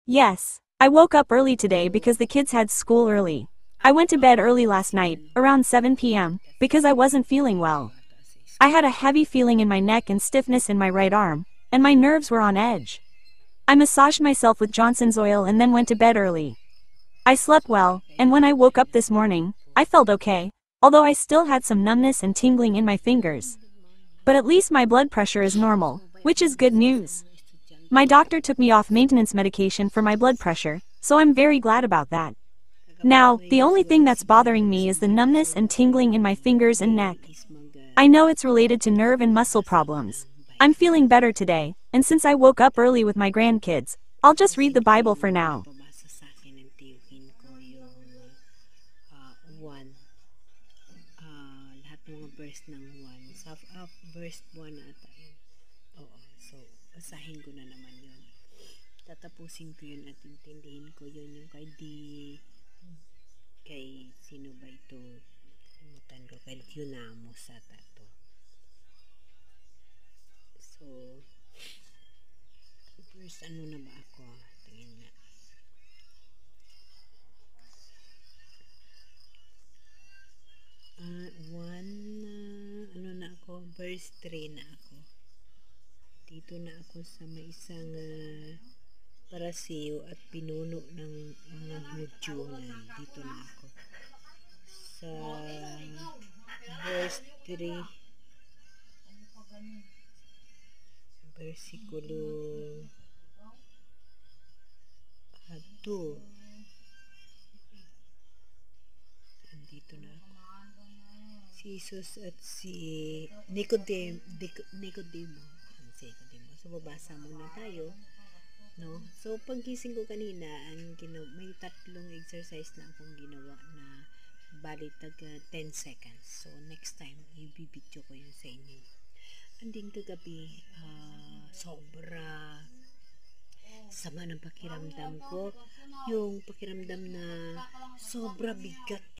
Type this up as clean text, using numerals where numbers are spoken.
Yes, I woke up early today because the kids had school early. I went to bed early last night, around 7 p.m., because I wasn't feeling well. I had a heavy feeling in my neck and stiffness in my right arm, and my nerves were on edge. I massaged myself with Johnson's oil and then went to bed early. I slept well, and when I woke up this morning, I felt okay, although I still had some numbness and tingling in my fingers. But at least my blood pressure is normal, which is good news. My doctor took me off maintenance medication for my blood pressure, so I'm very glad about that. Now, the only thing that's bothering me is the numbness and tingling in my fingers and neck. I know it's related to nerve and muscle problems. I'm feeling better today, and since I woke up early with my grandkids, I'll just read the Bible for now. Lahat ng mga verse ng 1. Verse 1 ata yun. Oo. So, basahin ko na naman yun. Tatapusin ko yun at intindihin ko yun. Yung kay sino ba ito? Limutan ko. Kay Yunamos ata to. So, verse ano na ba ako? Tingin nga. Ano na ako? Verse 3 na ako. Dito na ako sa may isang parasiyo at pinuno ng mga Hudyo. Dito na ako. Sa verse 3, versikulo 2. Andito na ako. Si Jesus at si Nicodemo. So, babasa muna tayo. No? So, paggising ko kanina, may tatlong exercise na akong ginawa na bali taga 10 seconds. So, next time, ibibidyo ko yun sa inyo. Anding kagabi, sobra sama ng pakiramdam ko. Yung pakiramdam na sobra bigat